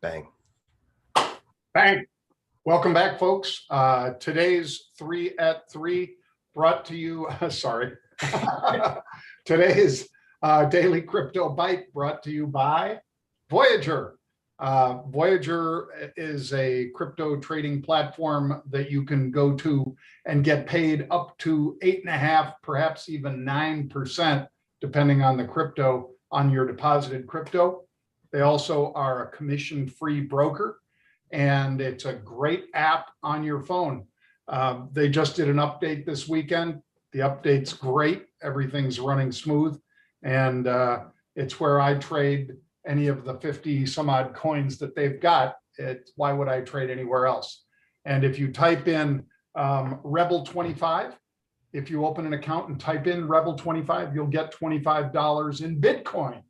Bang. Bang. Welcome back, folks. Today's 3 at 3 brought to you, sorry. Today's Daily Crypto Byte brought to you by Voyager. Voyager is a crypto trading platform that you can go to and get paid up to 8.5%, perhaps even 9%, depending on the crypto, on your deposited crypto. They also are a commission-free broker, and it's a great app on your phone. They just did an update this weekend. The update's great. Everything's running smooth, and it's where I trade any of the 50 some odd coins that they've got. Why would I trade anywhere else? And if you type in Rebel25, if you open an account and type in Rebel25, you'll get $25 in Bitcoin.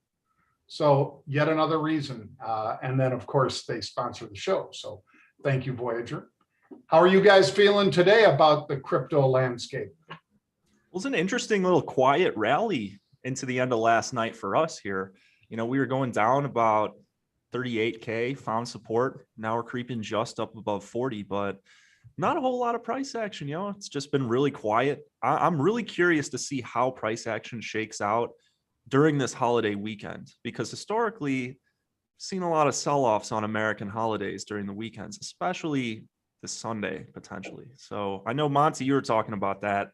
So yet another reason. And then, of course, they sponsor the show. So thank you, Voyager. How are you guys feeling today about the crypto landscape? It was an interesting little quiet rally into the end of last night for us here. You know, we were going down about 38K, found support. Now we're creeping just up above 40, but not a whole lot of price action. You know, it's just been really quiet. I'm really curious to see how price action shakes out during this holiday weekend, because historically, I've seen a lot of sell-offs on American holidays during the weekends, especially this Sunday, potentially. So I know, Monty, you were talking about that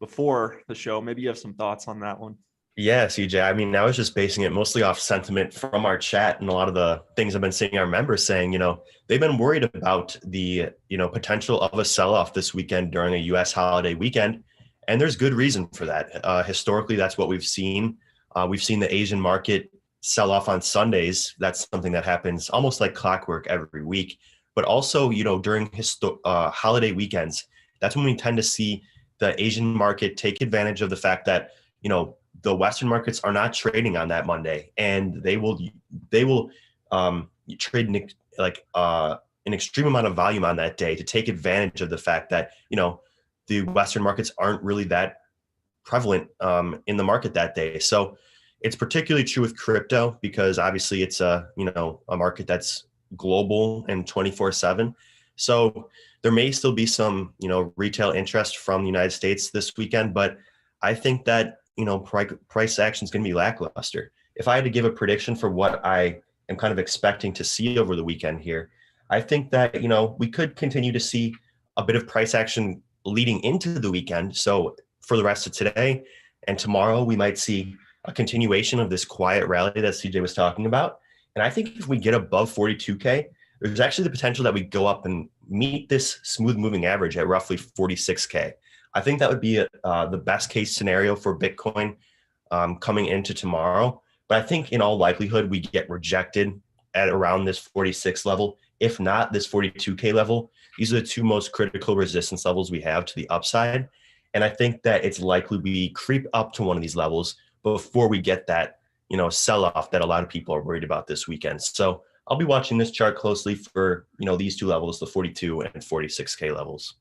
before the show. Maybe you have some thoughts on that one. Yeah, CJ. I mean, I was just basing it mostly off sentiment from our chat and a lot of the things I've been seeing our members saying, you know, they've been worried about the, potential of a sell-off this weekend during a U.S. holiday weekend. And there's good reason for that. Historically, that's what we've seen. We've seen the Asian market sell off on Sundays. That's something that happens almost like clockwork every week. But also, during holiday weekends, that's when we tend to see the Asian market take advantage of the fact that, the Western markets are not trading on that Monday, and they will trade an extreme amount of volume on that day to take advantage of the fact that, the Western markets aren't really that prevalent in the market that day. So it's particularly true with crypto because obviously it's a market that's global and 24/7. So there may still be some, retail interest from the United States this weekend, but I think that, price action is going to be lackluster. If I had to give a prediction for what I am kind of expecting to see over the weekend here, I think that, we could continue to see a bit of price action leading into the weekend. So for the rest of today and tomorrow, we might see a continuation of this quiet rally that CJ was talking about. And I think if we get above 42K, there's actually the potential that we go up and meet this smooth moving average at roughly 46K. I think that would be the best case scenario for Bitcoin coming into tomorrow. But I think in all likelihood, we get rejected at around this 46 level. If not, this 42K level. These are the two most critical resistance levels we have to the upside. And I think that it's likely we creep up to one of these levels before we get that, sell-off that a lot of people are worried about this weekend. So I'll be watching this chart closely for, these two levels, the 42 and 46K levels.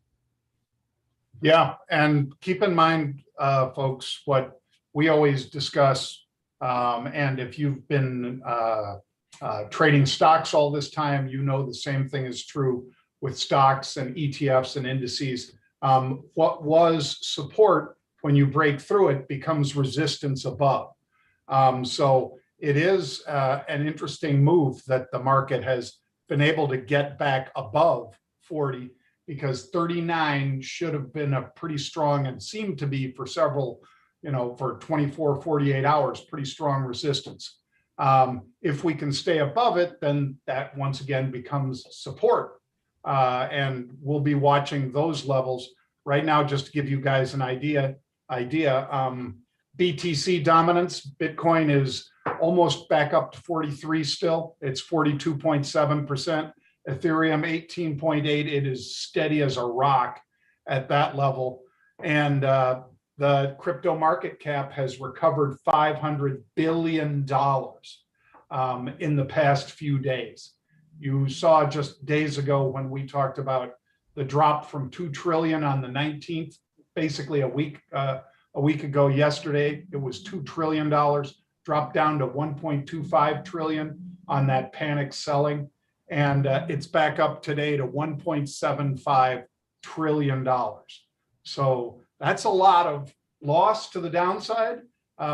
Yeah, and keep in mind, folks, what we always discuss, and if you've been trading stocks all this time, the same thing is true with stocks and ETFs and indices. What was support, when you break through it, becomes resistance above. So it is an interesting move that the market has been able to get back above 40, because 39 should have been a pretty strong, and seemed to be for several, for 24, 48 hours, pretty strong resistance. If we can stay above it, then that once again becomes support. And we'll be watching those levels right now. Just to give you guys an idea, BTC dominance, Bitcoin is almost back up to 43 still. It's 42.7%. Ethereum 18.8. It is steady as a rock at that level. And the crypto market cap has recovered $500 billion in the past few days. You saw just days ago when we talked about the drop from 2 trillion on the 19th, basically a week ago yesterday, it was $2 trillion, dropped down to 1.25 trillion on that panic selling. and it's back up today to $1.75 trillion. So that's a lot of loss to the downside.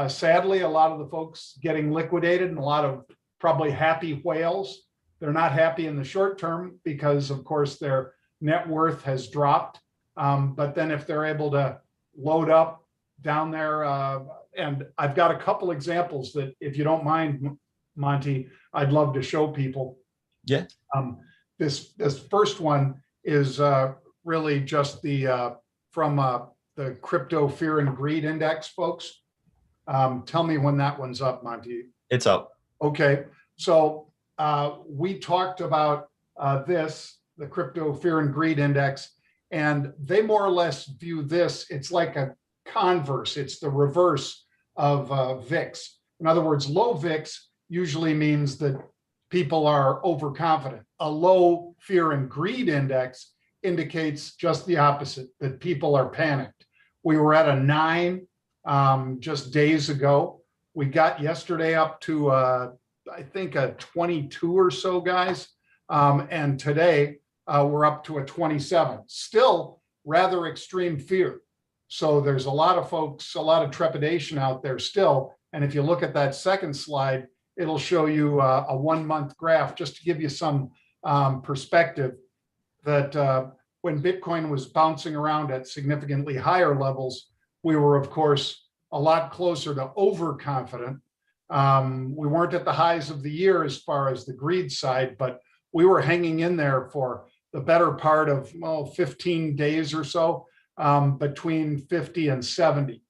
Sadly, a lot of the folks getting liquidated and a lot of probably happy whales. They're not happy in the short term because, of course, their net worth has dropped. But then if they're able to load up down there, and I've got a couple examples that, if you don't mind, Monty, I'd love to show people. Yeah. This first one is really just the from the Crypto Fear and Greed Index, folks. Tell me when that one's up, Monty. It's up. Okay, so we talked about the Crypto Fear and Greed Index, and they more or less view this. It's like a converse. It's the reverse of VIX. In other words, low VIX usually means that people are overconfident. A low fear and greed index indicates just the opposite, that people are panicked. We were at a 9 just days ago. We got yesterday up to, I think, a 22 or so, guys. And today we're up to a 27. Still rather extreme fear. So there's a lot of folks, a lot of trepidation out there still. And if you look at that second slide, it'll show you a 1 month graph, just to give you some perspective that when Bitcoin was bouncing around at significantly higher levels, we were, of course, a lot closer to overconfident. We weren't at the highs of the year as far as the greed side, but we were hanging in there for the better part of 15 days or so, between 50 and 70.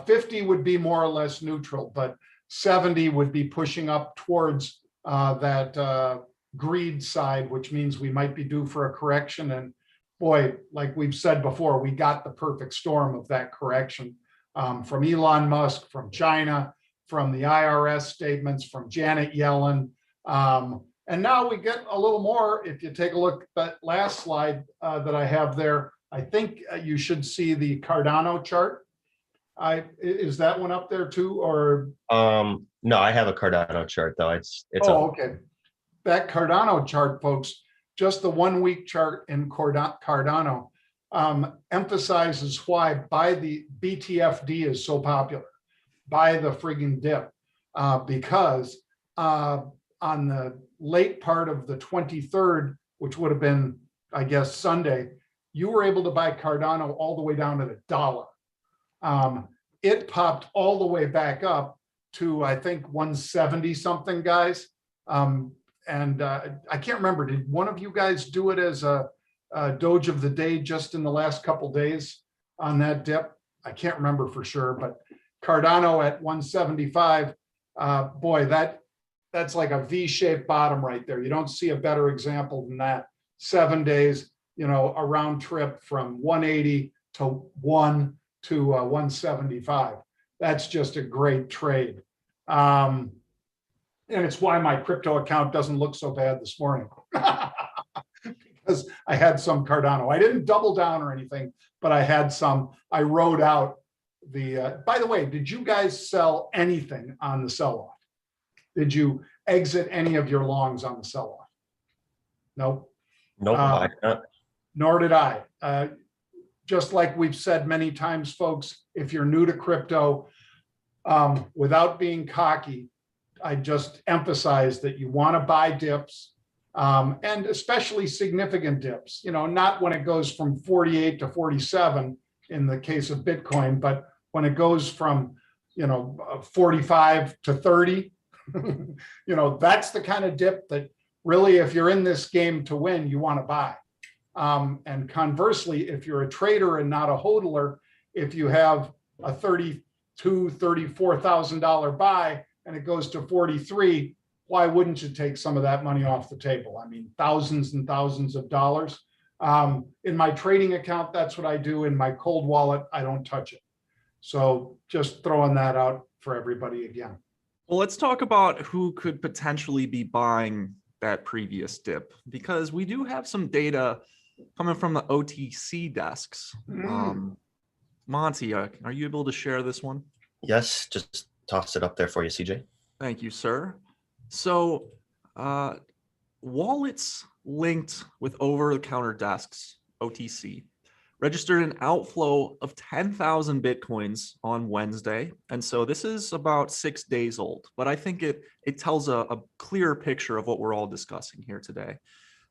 50 would be more or less neutral, but 70 would be pushing up towards that greed side, which means we might be due for a correction. And boy, like we've said before, we got the perfect storm of that correction from Elon Musk, from China, from the IRS statements, from Janet Yellen. And now we get a little more. If you take a look at that last slide that I have there, I think you should see the Cardano chart. Is that one up there too, or? No, I have a Cardano chart though. It's up. Okay. That Cardano chart, folks, just the 1 week chart in Cardano emphasizes why buy the BTFD is so popular. Buy the friggin' dip, because on the late part of the 23rd, which would have been, I guess, Sunday, you were able to buy Cardano all the way down to the $1. It popped all the way back up to, I think, 170 something, guys. And I can't remember, did one of you guys do it as a Doge of the day just in the last couple days on that dip? I can't remember for sure, but Cardano at 175, boy, that's like a V-shaped bottom right there. You don't see a better example than that. 7 days, a round trip from 180 to 1 to 175. That's just a great trade. And it's why my crypto account doesn't look so bad this morning, because I had some Cardano. I didn't double down or anything, but I had some. I rode out the, by the way, did you guys sell anything on the sell-off? Did you exit any of your longs on the sell-off? Nope. Nope. Nor did I. Just like we've said many times, folks, if you're new to crypto, without being cocky, I just emphasize that you want to buy dips, and especially significant dips, not when it goes from 48 to 47 in the case of Bitcoin, but when it goes from, 45 to 30, that's the kind of dip that really, if you're in this game to win, you want to buy. And conversely, if you're a trader and not a hodler, if you have a $32,000, $34,000 buy, and it goes to 43, why wouldn't you take some of that money off the table? I mean, thousands and thousands of dollars. In my trading account, that's what I do. In my cold wallet, I don't touch it. So just throwing that out for everybody again. Well, let's talk about who could potentially be buying that previous dip, because we do have some data coming from the OTC desks. Monty, are you able to share this one? Yes, just toss it up there for you, CJ. Thank you, sir. So wallets linked with over-the-counter desks, OTC, registered an outflow of 10,000 Bitcoins on Wednesday. And so this is about 6 days old, but I think it tells a clearer picture of what we're all discussing here today.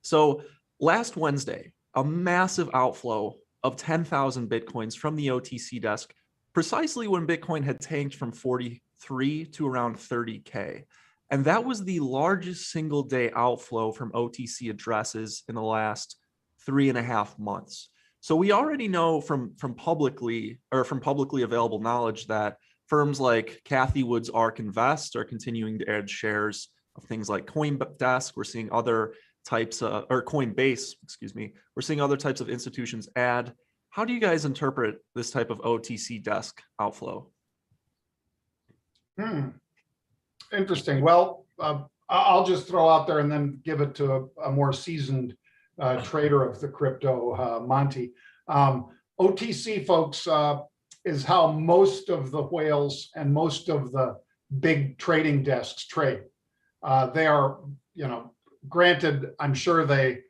So last Wednesday, a massive outflow of 10,000 Bitcoins from the OTC desk, precisely when Bitcoin had tanked from 43 to around 30K. And that was the largest single day outflow from OTC addresses in the last 3.5 months. So we already know from publicly available knowledge that firms like Cathie Wood's ARK Invest are continuing to add shares of things like CoinDesk. We're seeing other types of, or Coinbase, excuse me. We're seeing other types of institutions add. How do you guys interpret this type of OTC desk outflow? Interesting. Well, I'll just throw out there and then give it to a more seasoned trader of the crypto, Monty. OTC, folks, is how most of the whales and most of the big trading desks trade. They are, granted, I'm sure they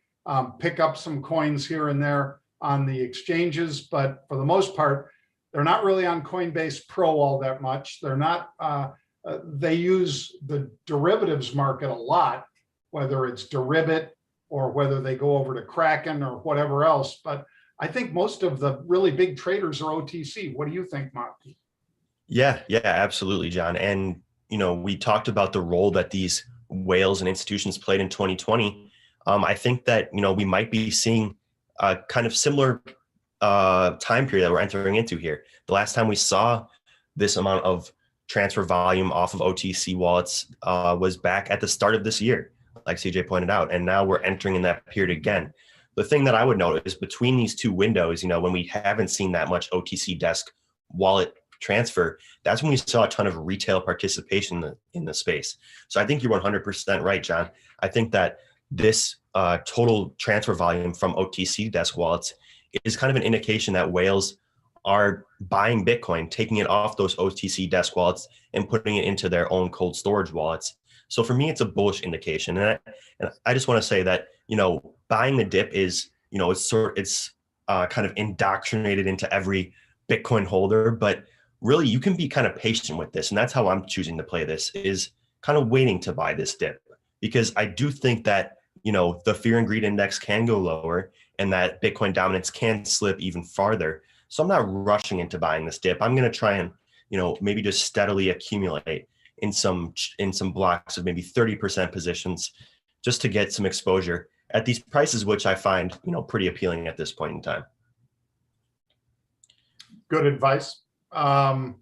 pick up some coins here and there on the exchanges, but for the most part, they're not really on Coinbase Pro all that much. They're not, they use the derivatives market a lot, whether it's Deribit or whether they go over to Kraken or whatever else. But I think most of the really big traders are OTC. What do you think, Mark? Yeah, absolutely, John. And, we talked about the role that these whales and institutions played in 2020. I think that, we might be seeing a kind of similar time period that we're entering into here. The last time we saw this amount of transfer volume off of OTC wallets was back at the start of this year, like CJ pointed out, and now we're entering in that period again. The thing that I would note is between these two windows, when we haven't seen that much OTC desk wallet transfer, that's when we saw a ton of retail participation in the space. So I think you're 100% right, John. I think that this total transfer volume from OTC desk wallets is kind of an indication that whales are buying Bitcoin, taking it off those OTC desk wallets and putting it into their own cold storage wallets. So for me, it's a bullish indication. And I just want to say that, buying the dip is, it's kind of indoctrinated into every Bitcoin holder, but really you can be kind of patient with this. And that's how I'm choosing to play this, is kind of waiting to buy this dip, because I do think that, the fear and greed index can go lower and that Bitcoin dominance can slip even farther. So I'm not rushing into buying this dip. I'm going to try and, maybe just steadily accumulate in some blocks of maybe 30% positions just to get some exposure at these prices, which I find, pretty appealing at this point in time. Good advice. Do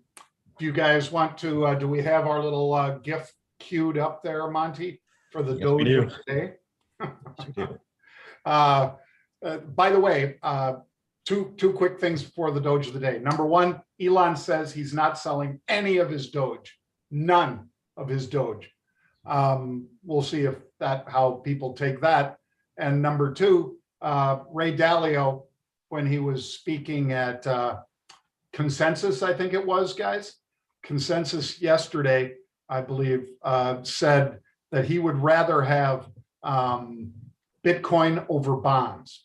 you guys want to, do we have our little GIF queued up there, Monty, for the Doge of today? By the way, two quick things for the Doge of the day. Number one, Elon says he's not selling any of his Doge, none of his Doge. We'll see if how people take that. And number two, Ray Dalio, when he was speaking at Consensus, I think it was, guys, Consensus yesterday, I believe, said that he would rather have Bitcoin over bonds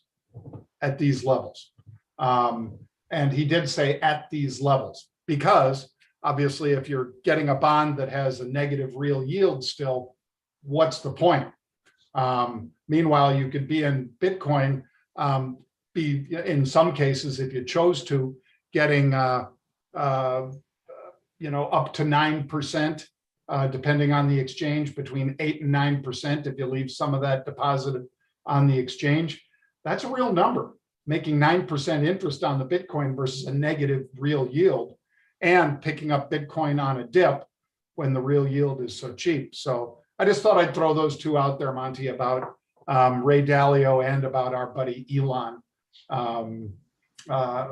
at these levels. And he did say at these levels, because obviously if you're getting a bond that has a negative real yield still, what's the point? Meanwhile, you could be in Bitcoin, be in some cases, if you chose to, getting up to 9%, depending on the exchange, between 8 and 9% if you leave some of that deposited on the exchange. That's a real number, making 9% interest on the Bitcoin versus a negative real yield, and picking up Bitcoin on a dip when the real yield is so cheap. So I just thought I'd throw those two out there, Monty, about Ray Dalio and about our buddy Elon,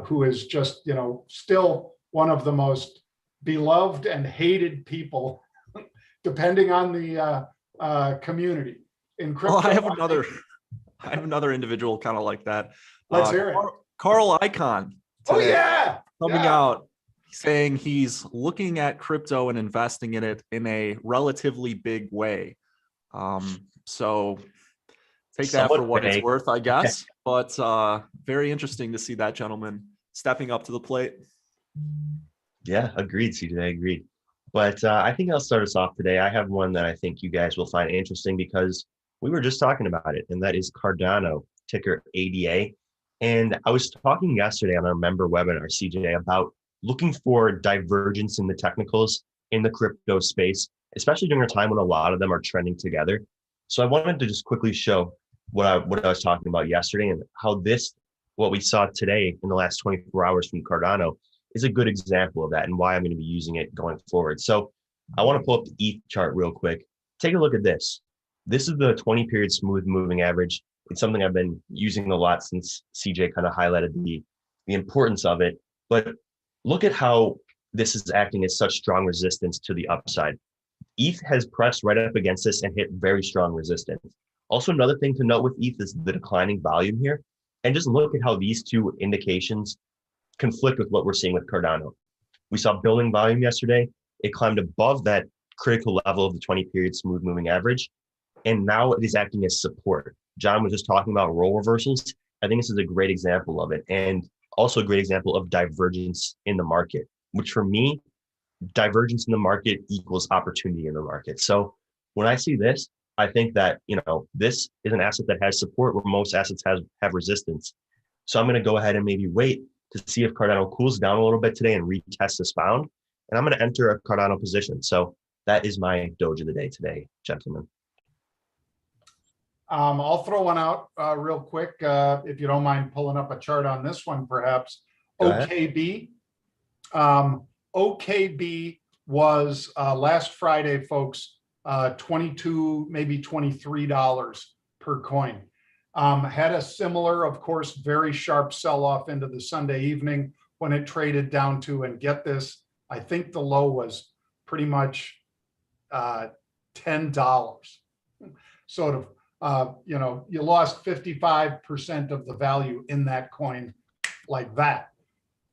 who is just, still one of the most beloved and hated people, depending on the community in crypto. Well, I have another individual kind of like that. Let's hear it. Carl Icahn. Oh yeah, coming out saying he's looking at crypto and investing in it in a relatively big way. So Take that for somewhat what it's vague. worth, I guess. But very interesting to see that gentleman stepping up to the plate. Yeah, agreed, CJ, agreed. But I think I'll start us off today. I have one that I think you guys will find interesting because we were just talking about it, and that is Cardano, ticker ADA. And I was talking yesterday on our member webinar, CJ, about looking for divergence in the technicals in the crypto space, especially during a time when a lot of them are trending together. So I wanted to just quickly show what I was talking about yesterday and how what we saw today in the last 24 hours from Cardano is a good example of that and why I'm going to be using it going forward. So I want to pull up the ETH chart real quick. Take a look at this. This is the 20 period smooth moving average. It's something I've been using a lot since CJ kind of highlighted the importance of it. But look at how this is acting as such strong resistance to the upside. ETH has pressed right up against this and hit very strong resistance. Also, another thing to note with ETH is the declining volume here. And just look at how these two indications conflict with what we're seeing with Cardano. We saw building volume yesterday. It climbed above that critical level of the 20 period smooth moving average. And now it is acting as support. John was just talking about role reversals. I think this is a great example of it. And also a great example of divergence in the market, which for me, divergence in the market equals opportunity in the market. So when I see this, I think that, this is an asset that has support where most assets have resistance. So I'm going to go ahead and maybe wait to see if Cardano cools down a little bit today and retest this bound. And I'm going to enter a Cardano position. So that is my Doge of the day today, gentlemen. I'll throw one out real quick, if you don't mind pulling up a chart on this one, perhaps. OKB. OKB was last Friday, folks, $22, maybe $23 per coin. Had a similar, of course, very sharp sell-off into the Sunday evening when it traded down to, and get this, I think the low was pretty much $10. Sort of, you lost 55% of the value in that coin like that.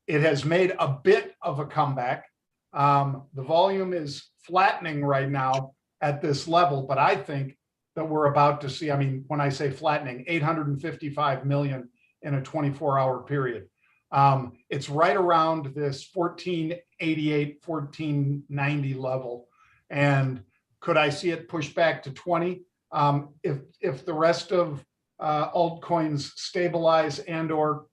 It has made a bit of a comeback. The volume is flattening right now at this level, but I think that we're about to see, when I say flattening, 855 million in a 24-hour period. It's right around this 1488, 1490 level. And could I see it push back to 20? If the rest of altcoins stabilize and or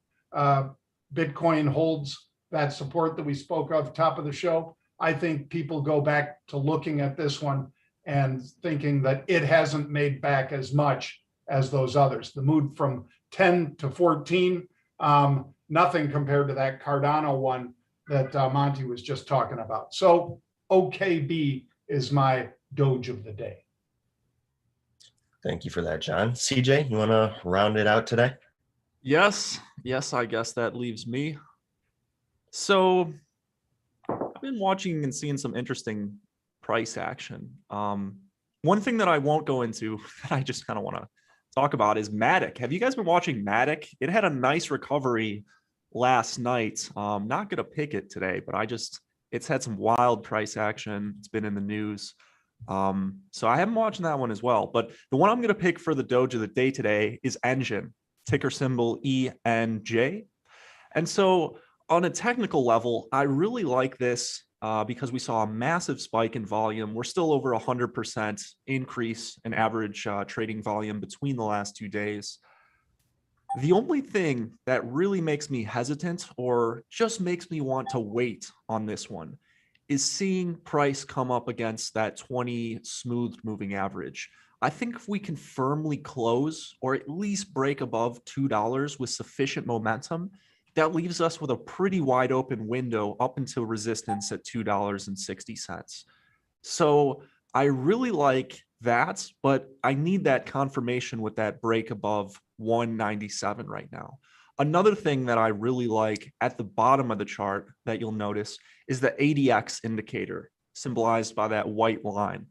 Bitcoin holds that support that we spoke of top of the show, I think people go back to looking at this one and thinking that it hasn't made back as much as those others. The move from 10 to 14, nothing compared to that Cardano one that Monty was just talking about. So OKB is my Doge of the day. Thank you for that, John. CJ, you want to round it out today? Yes, I guess that leaves me. So I've been watching and seeing some interesting price action. One thing that I won't go into that I just kind of want to talk about is Matic. Have you guys been watching Matic? It had a nice recovery last night. Not going to pick it today, but it's had some wild price action. It's been in the news. So I haven't watched that one as well, but the one I'm going to pick for the Doge of the day today is Engine, ticker symbol ENJ. And so on a technical level, I really like this because we saw a massive spike in volume. We're still over 100% increase in average trading volume between the last 2 days. The only thing that really makes me hesitant or just makes me want to wait on this one is seeing price come up against that 20 smooth moving average. I think if we can firmly close or at least break above $2 with sufficient momentum, that leaves us with a pretty wide open window up until resistance at $2.60. So I really like that, but I need that confirmation with that break above 197 right now. Another thing that I really like at the bottom of the chart that you'll notice is the ADX indicator, symbolized by that white line.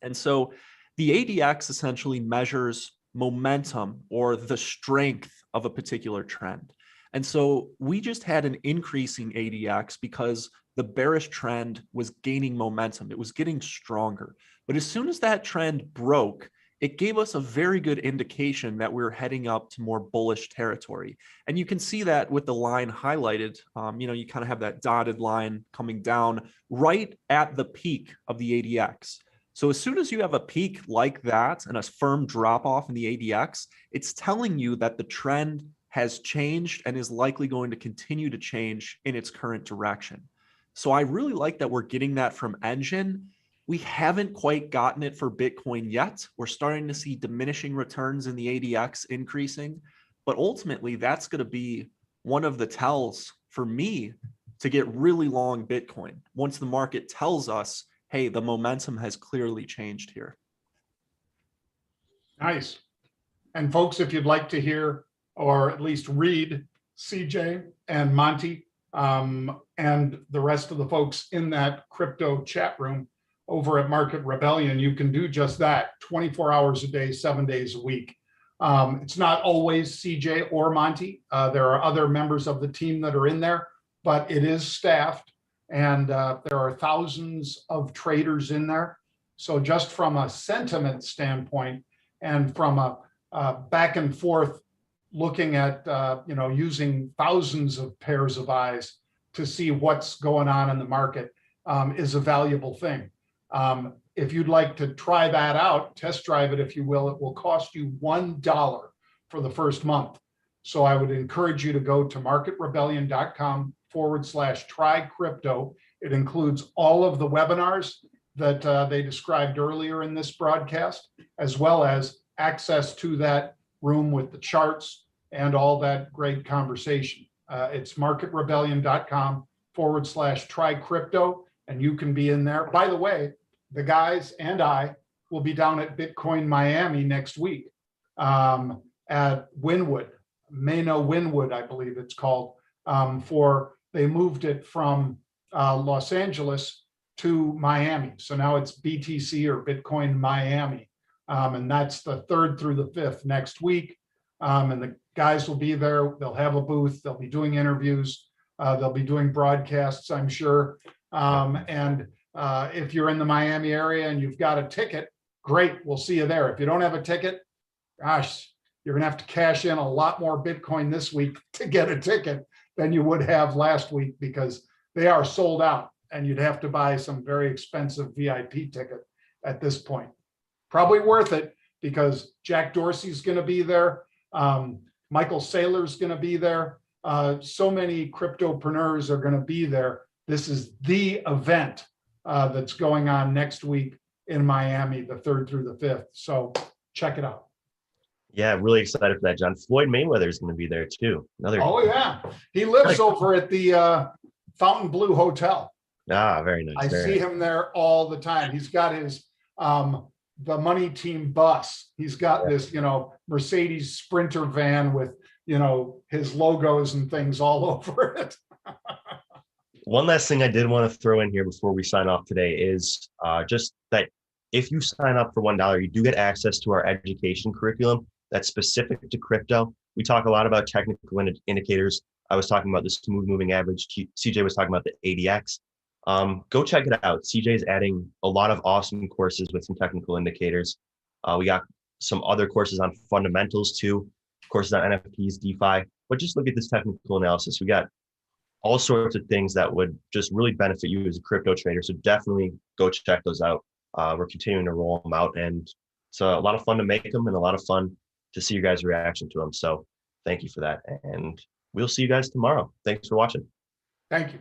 And so the ADX essentially measures momentum or the strength of a particular trend. And so we just had an increasing ADX because the bearish trend was gaining momentum. It was getting stronger. But as soon as that trend broke, it gave us a very good indication that we're heading up to more bullish territory. And you can see that with the line highlighted. You kind of have that dotted line coming down right at the peak of the ADX. So as soon as you have a peak like that and a firm drop off in the ADX, it's telling you that the trend has changed and is likely going to continue to change in its current direction. So I really like that we're getting that from Engine. We haven't quite gotten it for Bitcoin yet. We're starting to see diminishing returns in the ADX increasing, but ultimately that's going to be one of the tells for me to get really long Bitcoin once the market tells us, hey, the momentum has clearly changed here. Nice. And folks, if you'd like to hear or at least read CJ and Monty and the rest of the folks in that crypto chat room over at Market Rebellion, you can do just that 24 hours a day, 7 days a week. It's not always CJ or Monty. There are other members of the team that are in there, but it is staffed. And there are thousands of traders in there. So just from a sentiment standpoint and from a back and forth looking at, using thousands of pairs of eyes to see what's going on in the market is a valuable thing. If you'd like to try that out, test drive it, if you will, it will cost you $1 for the first month. So I would encourage you to go to marketrebellion.com/try crypto. It includes all of the webinars that they described earlier in this broadcast, as well as access to that room with the charts and all that great conversation. It's marketrebellion.com/try crypto, and you can be in there. By the way, the guys and I will be down at Bitcoin Miami next week at Wynwood. Mano Wynwood, I believe it's called, they moved it from Los Angeles to Miami. So now it's BTC or Bitcoin Miami. And that's the 3rd through the 5th next week. And the guys will be there. They'll have a booth. They'll be doing interviews. They'll be doing broadcasts, I'm sure. If you're in the Miami area and you've got a ticket, great. We'll see you there. If you don't have a ticket, gosh, you're going to have to cash in a lot more Bitcoin this week to get a ticket than you would have last week, because they are sold out and you'd have to buy some very expensive VIP ticket at this point. Probably worth it because Jack Dorsey's going to be there. Michael Saylor's going to be there. So many cryptopreneurs are going to be there. This is the event that's going on next week in Miami, the 3rd through the 5th. So check it out. Yeah, really excited for that, John. Floyd Mayweather is going to be there too. Oh yeah, he lives over at the Fontainebleau Hotel. Ah, very nice. I see him there all the time. He's got his the Money Team bus. He's got this, Mercedes Sprinter van with, his logos and things all over it. One last thing I did want to throw in here before we sign off today is just that if you sign up for $1, you do get access to our education curriculum that's specific to crypto. We talk a lot about technical indicators. I was talking about the smooth moving average. CJ was talking about the ADX. Go check it out. CJ is adding a lot of awesome courses with some technical indicators. We got some other courses on fundamentals too, courses on NFTs, DeFi, but just look at this technical analysis. We got all sorts of things that would just really benefit you as a crypto trader. So definitely go check those out. We're continuing to roll them out, and it's a lot of fun to make them and a lot of fun to see your guys' reaction to them. So thank you for that. And we'll see you guys tomorrow. Thanks for watching. Thank you.